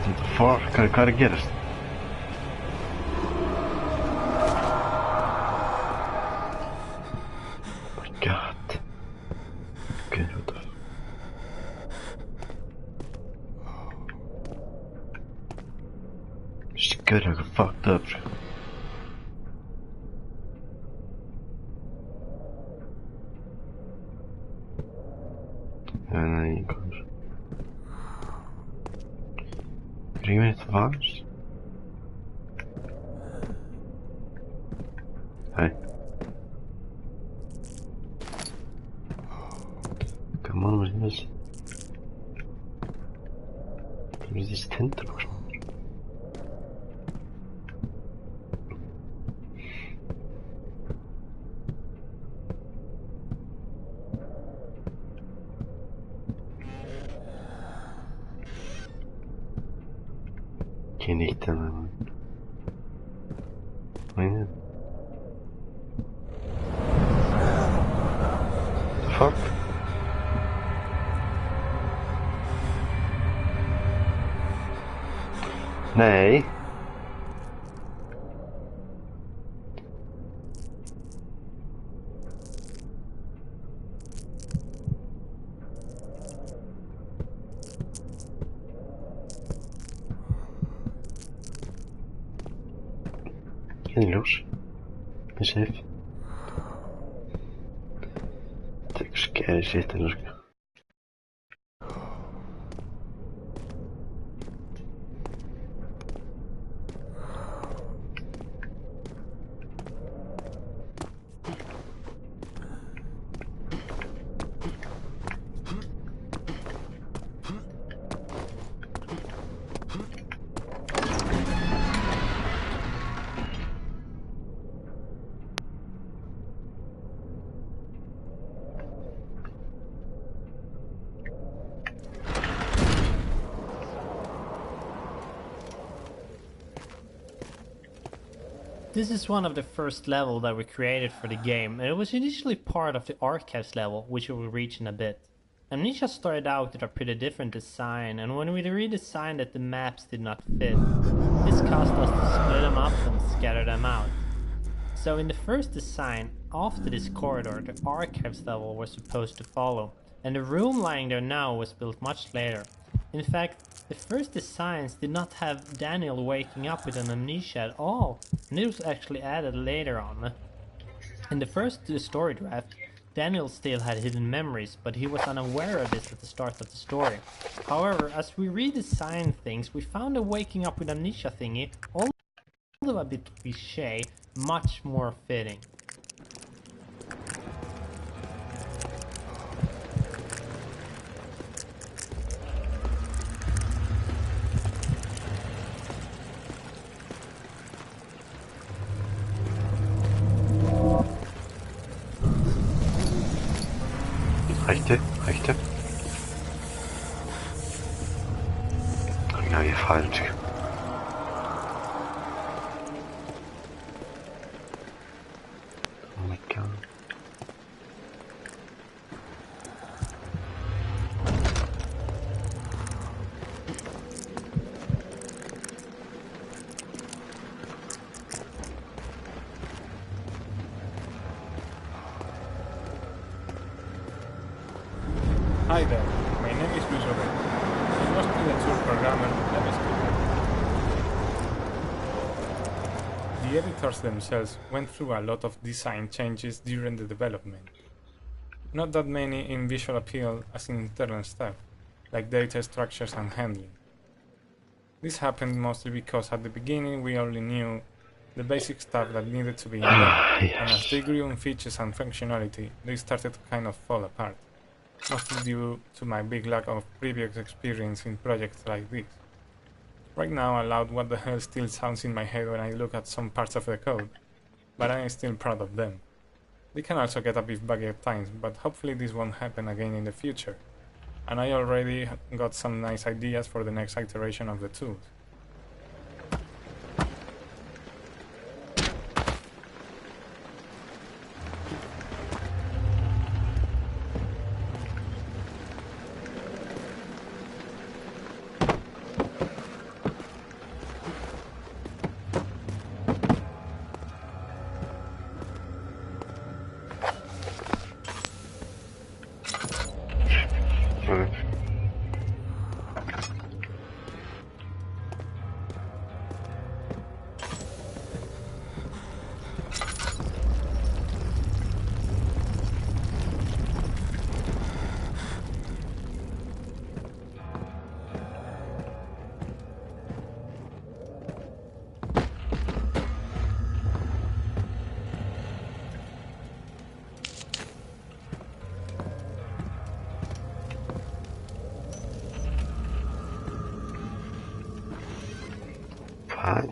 What the fuck? Hvað er að gerast? Oh my god. Okay, what the fuck? It's good, I got fucked up. And then he comes. Drie minuten vast. Hey. Come on, what is this? What is this tentacle? Niet man. Yeah. The fuck? Nee. Geen los. Besef. Ik scare zitten als ik. This is one of the first level that we created for the game, and it was initially part of the archives level, which we will reach in a bit. Amesia started out with a pretty different design, and when we redesigned it the maps did not fit. This caused us to split them up and scatter them out. So in the first design, after this corridor, the archives level was supposed to follow, and the room lying there now was built much later. In fact, the first designs did not have Daniel waking up with an amnesia at all, and it was actually added later on. In the first story draft, Daniel still had hidden memories, but he was unaware of this at the start of the story. However, as we redesigned things, we found the waking up with amnesia thingy, although a bit cliché, much more fitting. Rechte. Ja, hier falsch. Oh my god. Hi there, my name is Luis Robert. I'm mostly a tool programmer and a student. The editors themselves went through a lot of design changes during the development. Not that many in visual appeal as in internal stuff, like data structures and handling. This happened mostly because at the beginning we only knew the basic stuff that needed to be in there, and as they grew in features and functionality, they started to kind of fall apart. Mostly due to my big lack of previous experience in projects like this. Right now, aloud what the hell still sounds in my head when I look at some parts of the code, but I am still proud of them. They can also get a bit buggy at times, but hopefully this won't happen again in the future, and I already got some nice ideas for the next iteration of the tools. Hi.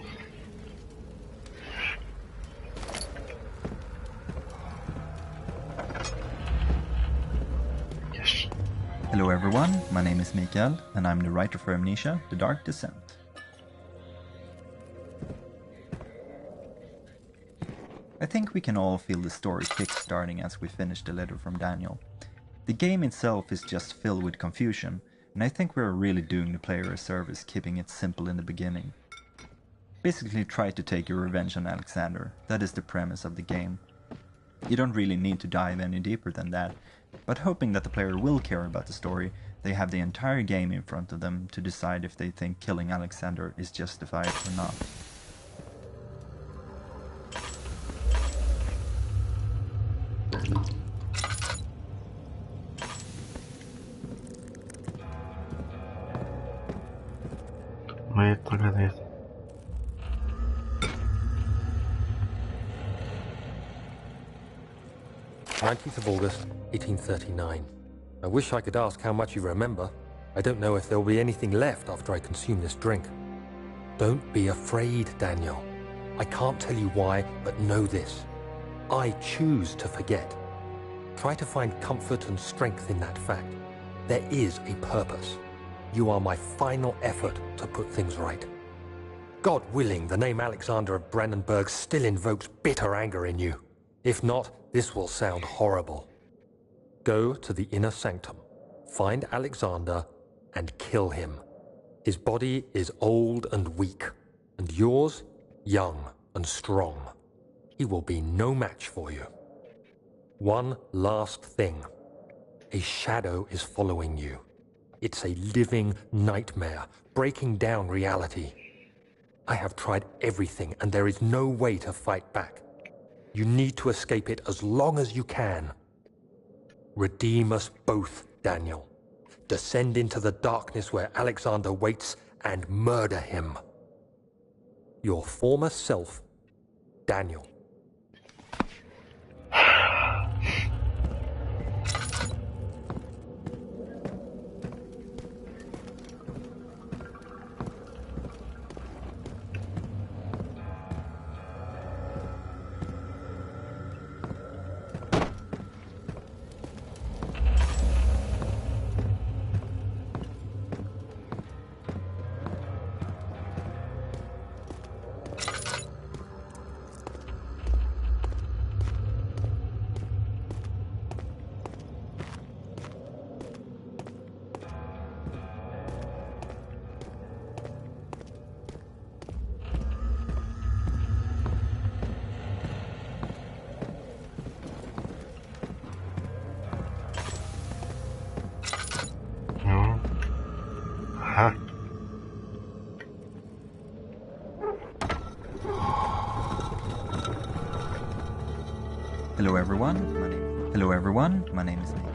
Yes. Hello everyone, my name is Mikael, and I'm the writer for Amesia, The Dark Descent. I think we can all feel the story kick-starting as we finish the letter from Daniel. The game itself is just filled with confusion, and I think we're really doing the player a service keeping it simple in the beginning. Basically try to take your revenge on Alexander, that is the premise of the game. You don't really need to dive any deeper than that, but hoping that the player will care about the story, they have the entire game in front of them to decide if they think killing Alexander is justified or not. Wait, look at this. "19th of August, 1839. I wish I could ask how much you remember. I don't know if there will be anything left after I consume this drink. Don't be afraid, Daniel. I can't tell you why, but know this. I choose to forget. Try to find comfort and strength in that fact. There is a purpose. You are my final effort to put things right. God willing, the name Alexander of Brandenburg still invokes bitter anger in you. If not, this will sound horrible. Go to the inner sanctum, find Alexander, and kill him. His body is old and weak, and yours, young and strong. He will be no match for you. One last thing. A shadow is following you. It's a living nightmare, breaking down reality. I have tried everything, and there is no way to fight back. You need to escape it as long as you can. Redeem us both, Daniel. Descend into the darkness where Alexander waits and murder him. Your former self, Daniel." No. Aha. Hello everyone, my name is Mikael.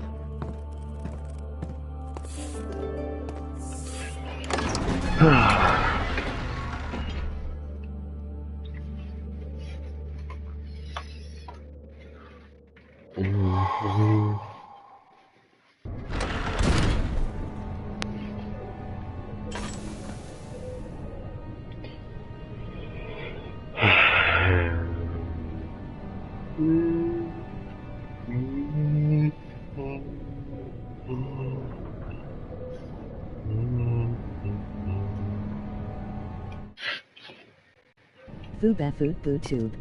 Fubafu Tube.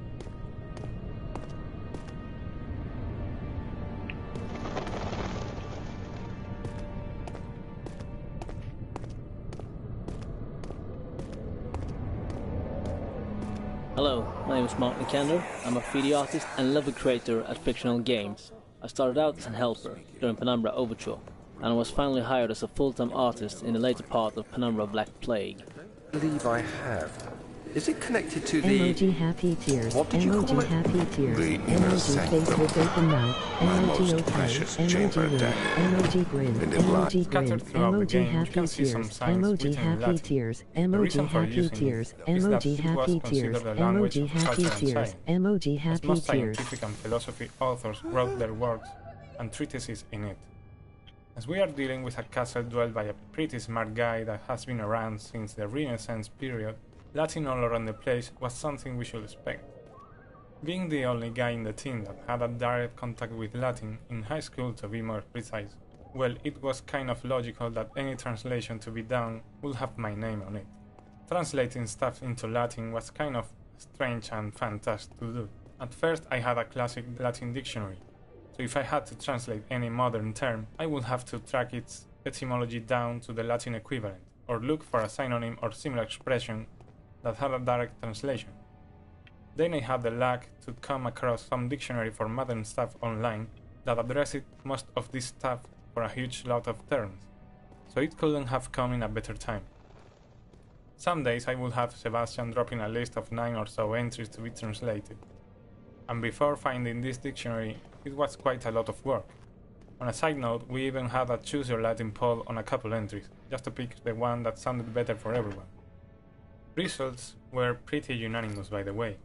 Hello, my name is Mark Nikander. I'm a 3D artist and level creator at Fictional Games. I started out as an helper during Penumbra Overture, and I was finally hired as a full-time artist in the later part of Penumbra Black Plague. I believe I have. Is it connected to the... Emoji happy tears. What did you call Emoji it? happy tears. The inner Emoji sanctum. face with open mouth. My Emoji most okay. precious Emoji chamber, wink. Daniel. Emoji grin. In the black. Emoji grin. Scattered throughout the Emoji game, you happy can see some tears. signs Emoji written in happy Latin. tears. The Emoji reason for happy using tears. it is that Emoji it was happy considered tears. the language Emoji of happy culture and tears. science. Emoji As happy most tears. scientific and philosophy authors wrote their works and treatises in it. As we are dealing with a castle dwelled by a pretty smart guy that has been around since the Renaissance period, Latin all around the place was something we should expect. Being the only guy in the team that had a direct contact with Latin, in high school to be more precise, well, it was kind of logical that any translation to be done would have my name on it. Translating stuff into Latin was kind of strange and fun task to do. At first I had a classic Latin dictionary, so if I had to translate any modern term, I would have to track its etymology down to the Latin equivalent, or look for a synonym or similar expression that had a direct translation. Then I had the luck to come across some dictionary for modern stuff online that addressed most of this stuff for a huge lot of terms, so it couldn't have come in a better time. Some days I would have Sebastian dropping a list of 9 or so entries to be translated, and before finding this dictionary it was quite a lot of work. On a side note, we even had a choose your Latin poll on a couple entries, just to pick the one that sounded better for everyone. Results were pretty unanimous, by the way.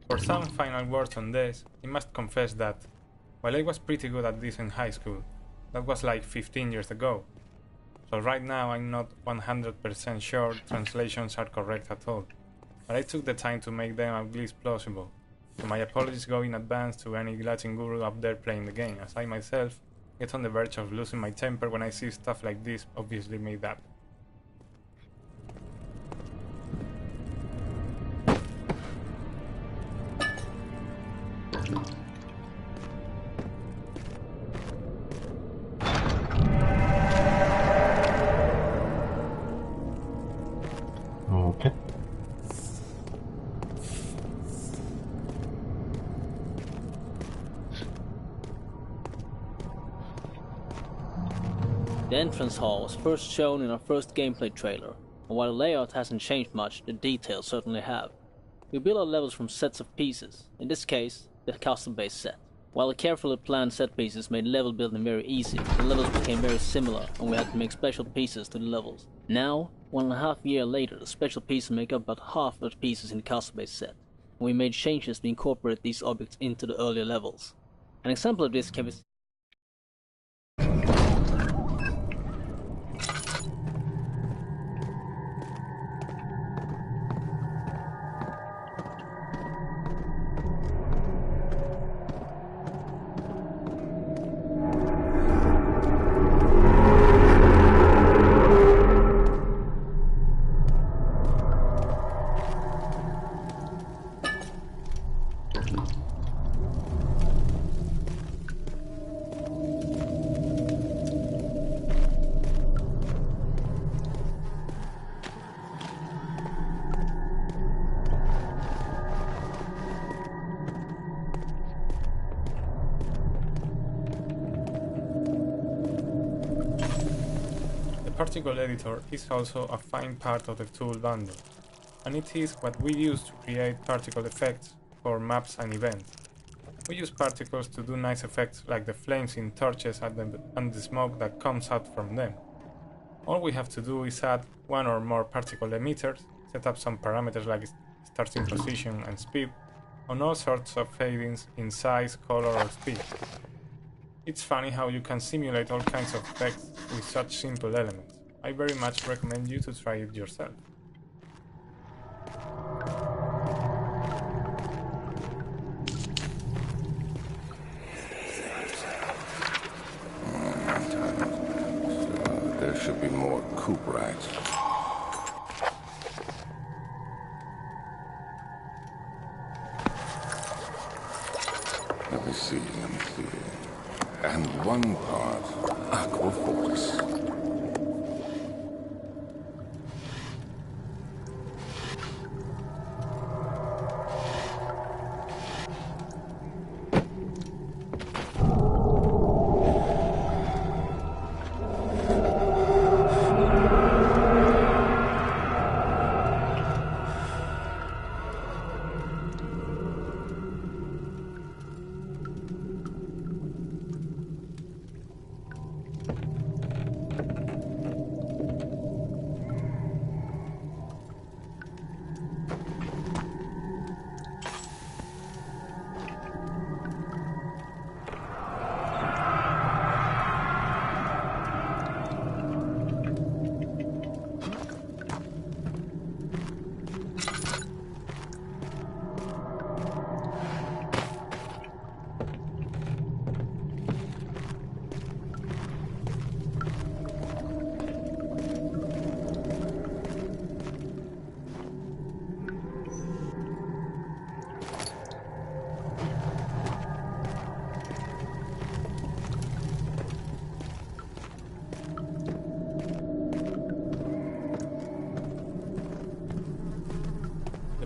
For some final words on this, I must confess that, while I was pretty good at this in high school, that was like 15 years ago, so right now I'm not 100% sure translations are correct at all, but I took the time to make them at least plausible, so my apologies go in advance to any Latin guru up there playing the game, as I myself get on the verge of losing my temper when I see stuff like this obviously made up. Okay. The entrance hall was first shown in our first gameplay trailer, and while the layout hasn't changed much, the details certainly have. We build our levels from sets of pieces, in this case, the custom-based set. While the carefully planned set pieces made level building very easy, the levels became very similar and we had to make special pieces to the levels. Now, 1.5 years later, the special pieces make up about half of the pieces in the custom-based set, and we made changes to incorporate these objects into the earlier levels. An example of this can be particle editor is also a fine part of the tool bundle, and it is what we use to create particle effects for maps and events. We use particles to do nice effects like the flames in torches and the smoke that comes out from them. All we have to do is add one or more particle emitters, set up some parameters like starting position and speed, and all sorts of fadings in size, color or speed. It's funny how you can simulate all kinds of effects with such simple elements. I very much recommend you to try it yourself. There should be more coop racks. Let me see. And one part Aquaforce.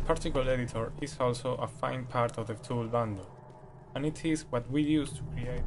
particle editor is also a fine part of the tool bundle, and it is what we use to create.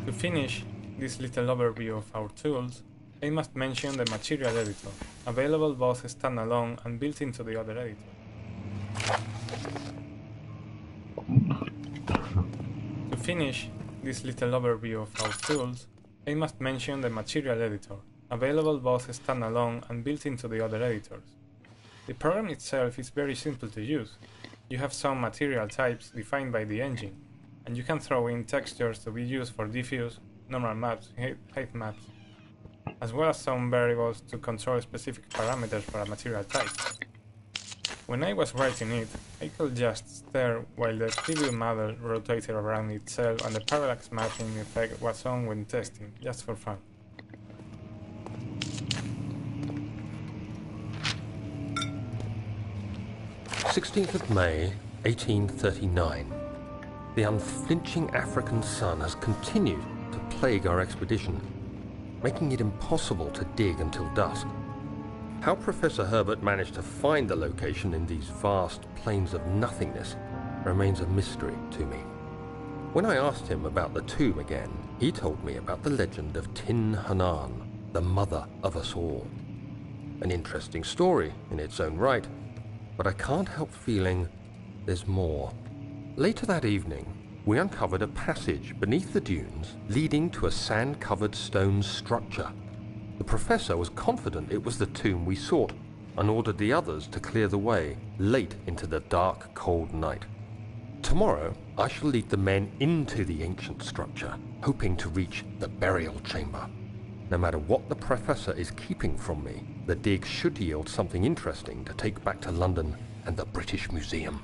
To finish this little overview of our tools, I must mention the material editor, available both standalone and built into the other editor. To finish this little overview of our tools, I must mention the material editor, available both standalone and built into the other editors. The program itself is very simple to use. You have some material types defined by the engine, and you can throw in textures to be used for diffuse, normal maps, height maps, as well as some variables to control specific parameters for a material type. When I was writing it, I could just stare while the preview model rotated around itself and the parallax mapping effect was on when testing, just for fun. May 1839. The unflinching African sun has continued to plague our expedition, making it impossible to dig until dusk. How Professor Herbert managed to find the location in these vast plains of nothingness remains a mystery to me. When I asked him about the tomb again, he told me about the legend of Tin Hanan, the mother of us all. An interesting story in its own right, but I can't help feeling there's more. Later that evening, we uncovered a passage beneath the dunes leading to a sand-covered stone structure. The professor was confident it was the tomb we sought and ordered the others to clear the way late into the dark, cold night. Tomorrow, I shall lead the men into the ancient structure, hoping to reach the burial chamber. No matter what the Professor is keeping from me, the dig should yield something interesting to take back to London and the British Museum.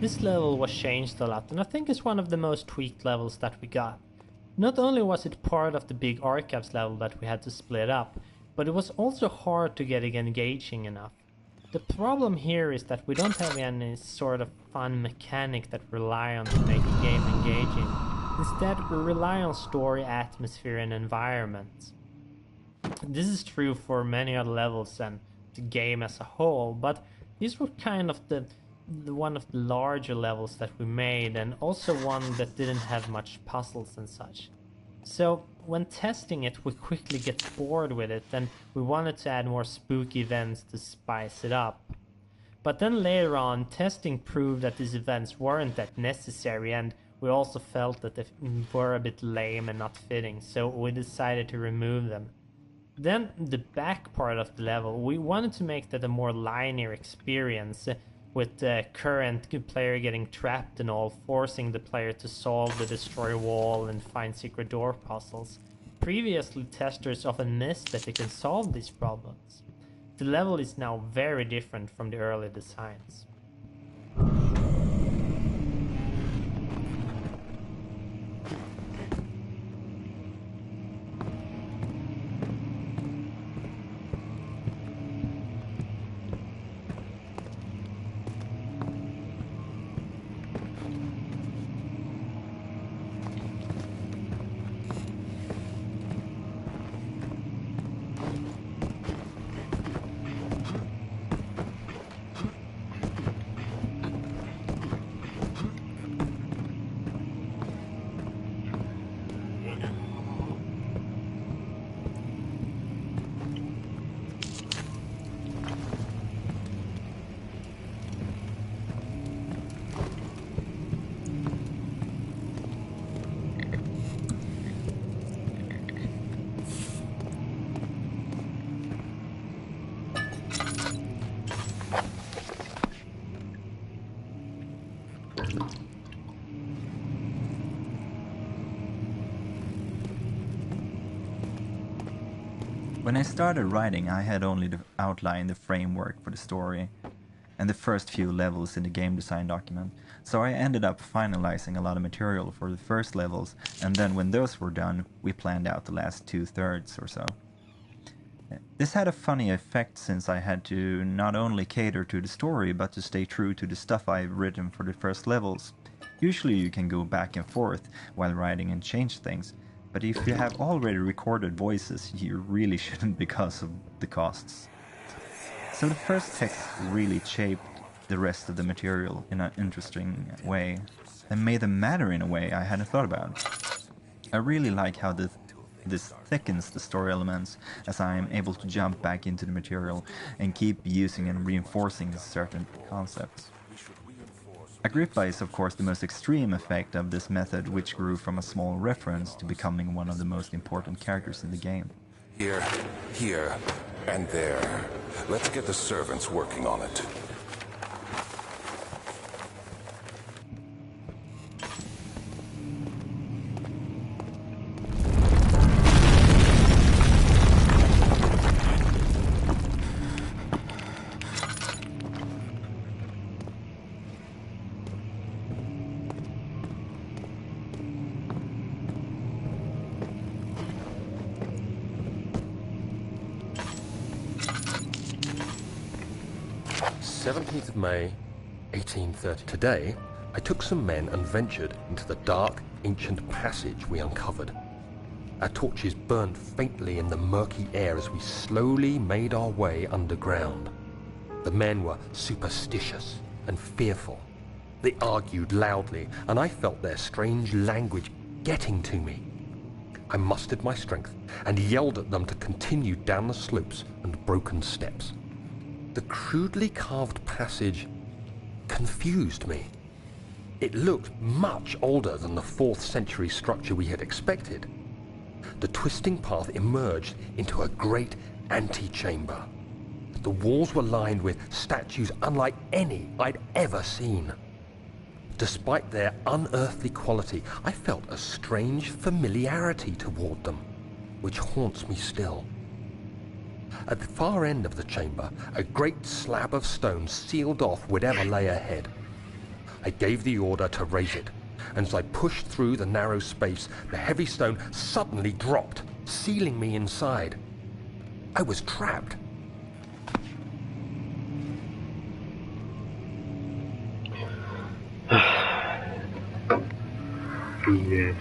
This level was changed a lot, and I think it's one of the most tweaked levels that we got. Not only was it part of the big archives level that we had to split up, but it was also hard to get it engaging enough. The problem here is that we don't have any sort of fun mechanic that rely on to make the game engaging. Instead, we rely on story, atmosphere, and environment. This is true for many other levels and the game as a whole, but these were kind of the one of the larger levels that we made, and also one that didn't have much puzzles and such. So when testing it, we quickly get bored with it, and we wanted to add more spooky events to spice it up. But then later on, testing proved that these events weren't that necessary, and we also felt that they were a bit lame and not fitting, so we decided to remove them. Then the back part of the level, we wanted to make that a more linear experience, with the current player getting trapped and all, forcing the player to solve the destroy wall and find secret door puzzles. Previously, testers often missed that they can solve these problems. The level is now very different from the early designs. When I started writing, I had only outlined the framework for the story and the first few levels in the game design document, so I ended up finalizing a lot of material for the first levels, and then when those were done, we planned out the last 2/3 or so. This had a funny effect since I had to not only cater to the story, but to stay true to the stuff I've written for the first levels. Usually you can go back and forth while writing and change things, but if you have already recorded voices, you really shouldn't because of the costs. So the first text really shaped the rest of the material in an interesting way, and made them matter in a way I hadn't thought about. I really like how this thickens the story elements, as I am able to jump back into the material and keep using and reinforcing certain concepts. Agrippa is of course the most extreme effect of this method, which grew from a small reference to becoming one of the most important characters in the game. Here, and there. Let's get the servants working on it. May 1830. Today, I took some men and ventured into the dark, ancient passage we uncovered. Our torches burned faintly in the murky air as we slowly made our way underground. The men were superstitious and fearful. They argued loudly, and I felt their strange language getting to me. I mustered my strength and yelled at them to continue down the slopes and broken steps. The crudely carved passage confused me. It looked much older than the 4th century structure we had expected. The twisting path emerged into a great antechamber. The walls were lined with statues unlike any I'd ever seen. Despite their unearthly quality, I felt a strange familiarity toward them, which haunts me still. At the far end of the chamber, a great slab of stone sealed off whatever lay ahead. I gave the order to raise it, and as I pushed through the narrow space, the heavy stone suddenly dropped, sealing me inside. I was trapped. Yes.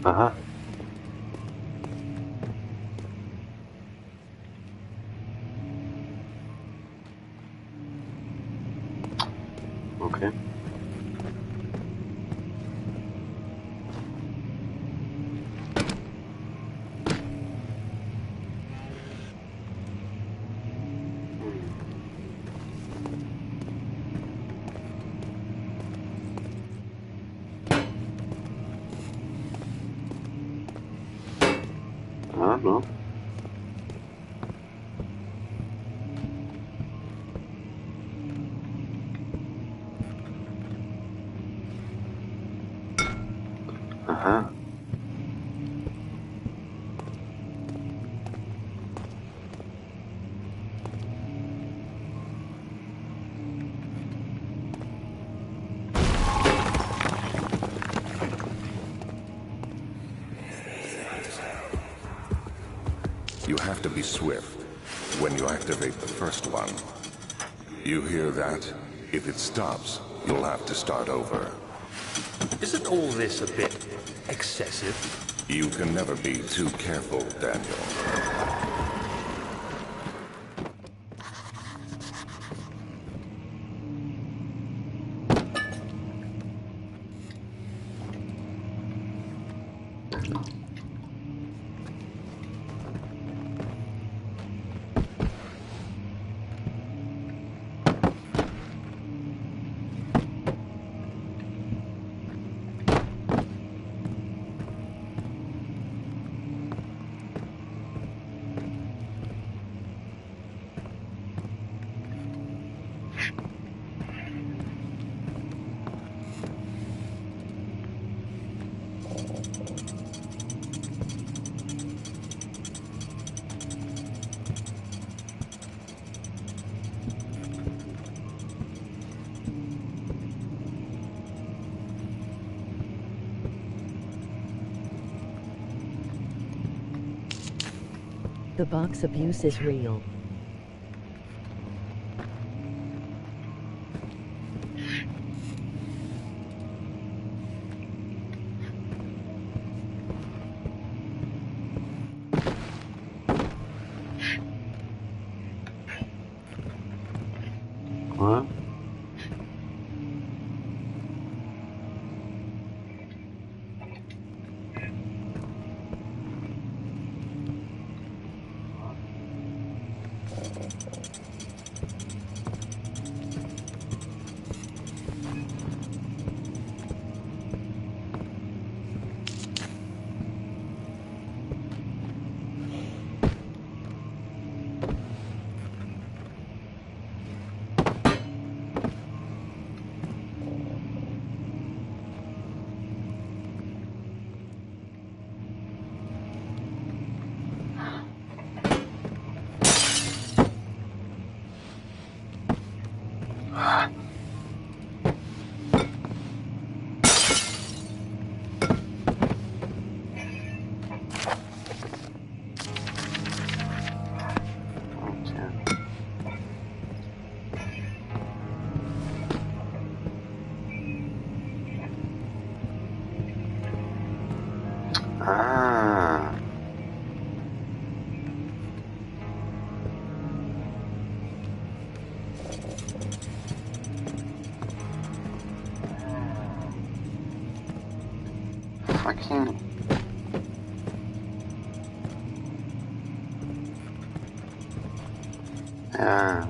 Aha. Okay. Ah, no. Aha. You have to be swift when you activate the first one. You hear that? If it stops, you'll have to start over. Isn't all this a bit excessive? You can never be too careful, Daniel. The box abuse is real. What? fucking... Yeah.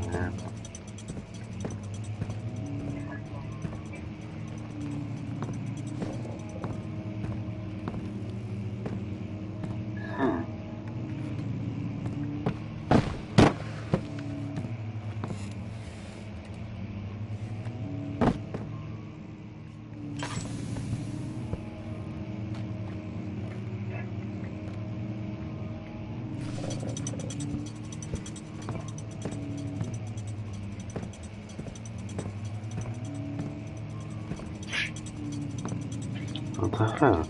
What the hell?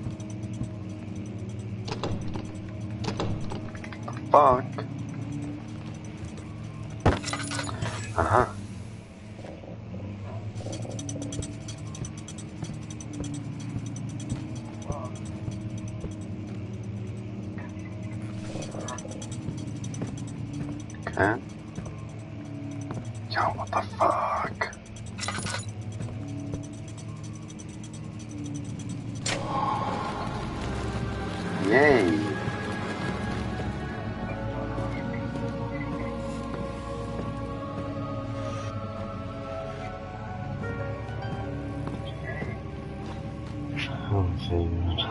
Fuck. Uh-huh. Okay. Yo, what the fuck? Yay. Oh, dude.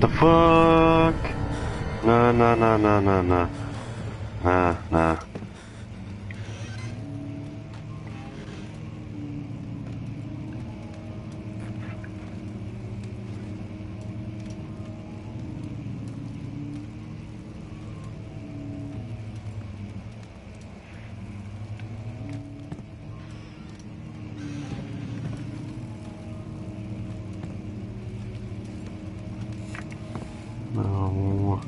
The fuck? No. Nah. No.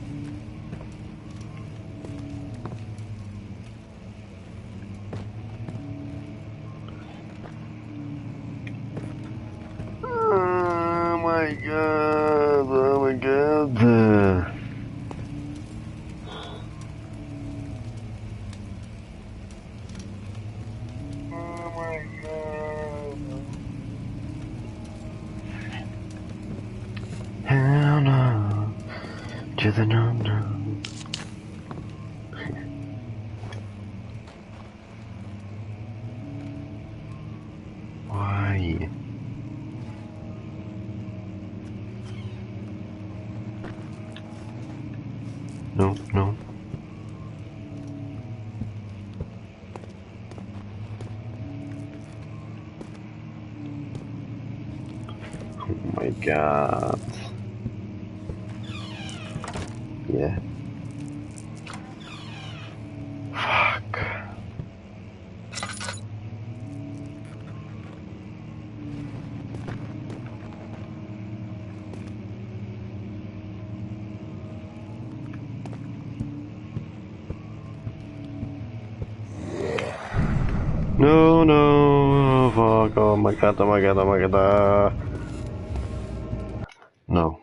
Oh my god. Oh my god. Oh my god. Hell no. To the no. Why? No. Oh my god. Yeah. Fuck. No, fuck, oh my god. No.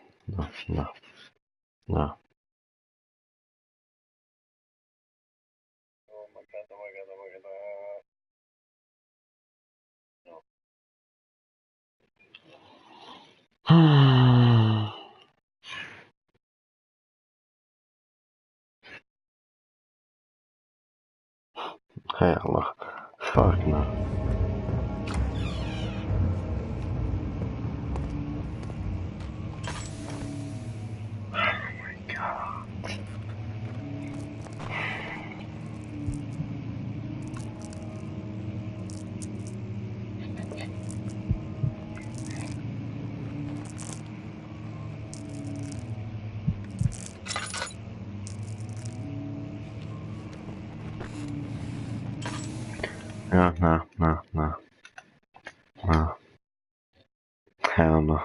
Hell no. Fuck no. No. Hell no.